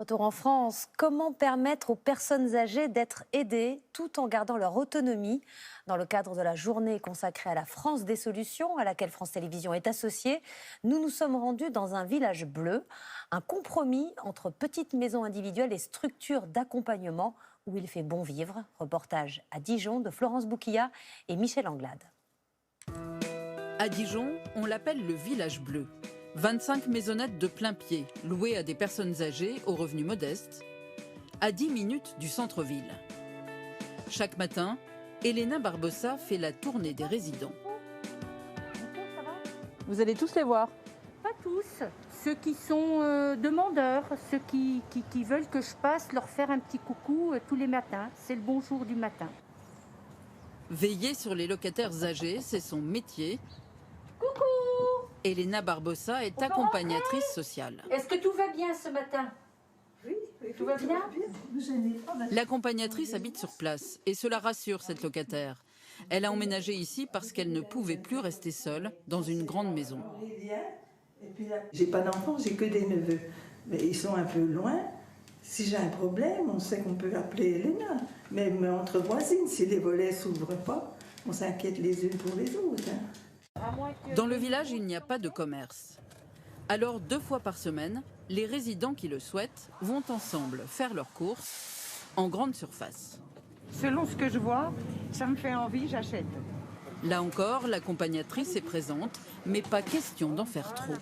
Retour en France, comment permettre aux personnes âgées d'être aidées tout en gardant leur autonomie? Dans le cadre de la journée consacrée à la France des solutions, à laquelle France Télévisions est associée, nous nous sommes rendus dans un village bleu, un compromis entre petites maisons individuelles et structures d'accompagnement où il fait bon vivre. Reportage à Dijon de Florence Bouquilla et Michel Anglade. À Dijon, on l'appelle le village bleu. 25 maisonnettes de plein pied, louées à des personnes âgées aux revenus modestes, à 10 minutes du centre-ville. Chaque matin, Elena Barbosa fait la tournée des résidents. Vous allez tous les voir? Pas tous, ceux qui sont demandeurs, ceux qui veulent que je passe leur faire un petit coucou tous les matins. C'est le bonjour du matin. Veiller sur les locataires âgés, c'est son métier. Coucou! Elena Barbosa est On peut accompagnatrice sociale. Est-ce que tout va bien ce matin? Oui, Tout va bien? L'accompagnatrice habite sur place et cela rassure cette locataire. Elle a emménagé ici parce qu'elle ne pouvait plus rester seule dans une grande maison. J'ai pas d'enfants, j'ai que des neveux. Mais ils sont un peu loin. Si j'ai un problème, on sait qu'on peut appeler Elena. Même entre voisines, si les volets s'ouvrent pas, on s'inquiète les unes pour les autres. Dans le village, il n'y a pas de commerce. Alors, 2 fois par semaine, les résidents qui le souhaitent vont ensemble faire leurs courses en grande surface. Selon ce que je vois, ça me fait envie, j'achète. Là encore, l'accompagnatrice est présente, mais pas question d'en faire trop.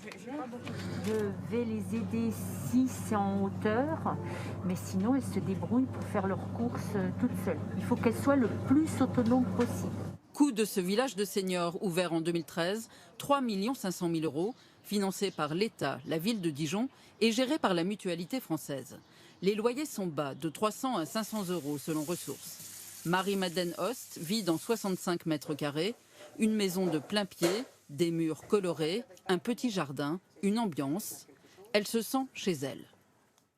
Je vais les aider si c'est en hauteur, mais sinon elles se débrouillent pour faire leurs courses toutes seules. Il faut qu'elles soient le plus autonomes possible. Coût de ce village de seniors ouvert en 2013, 3 500 000 €, financé par l'État, la ville de Dijon et géré par la Mutualité française. Les loyers sont bas, de 300 à 500 € selon ressources. Marie-Madeleine Host vit dans 65 mètres carrés, une maison de plein pied, des murs colorés, un petit jardin, une ambiance. Elle se sent chez elle.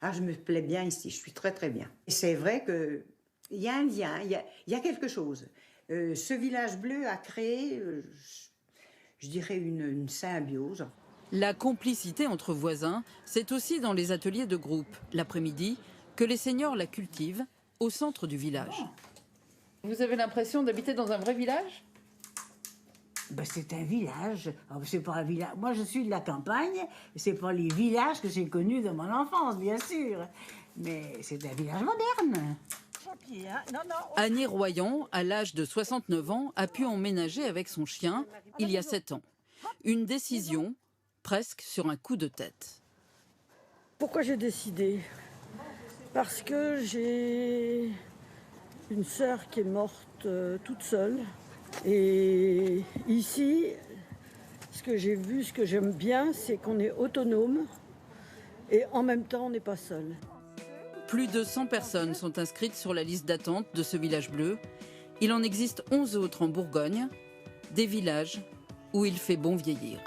Ah, je me plais bien ici, je suis très très bien. Et c'est vrai qu'il y a un lien, il y a quelque chose. Ce village bleu a créé, je dirais, une symbiose. La complicité entre voisins, c'est aussi dans les ateliers de groupe, l'après-midi, que les seniors la cultivent au centre du village. Vous avez l'impression d'habiter dans un vrai village ? Ben, c'est un village. Alors, c'est pas un village. Moi, je suis de la campagne. C'est pas les villages que j'ai connus dans mon enfance, bien sûr. Mais c'est un village moderne. Annie Royan, à l'âge de 69 ans, a pu emménager avec son chien il y a 7 ans. Une décision presque sur un coup de tête. Pourquoi j'ai décidé? Parce que j'ai une sœur qui est morte toute seule. Et ici, ce que j'ai vu, ce que j'aime bien, c'est qu'on est autonome et en même temps, on n'est pas seul. Plus de 100 personnes sont inscrites sur la liste d'attente de ce village bleu. Il en existe 11 autres en Bourgogne, des villages où il fait bon vieillir.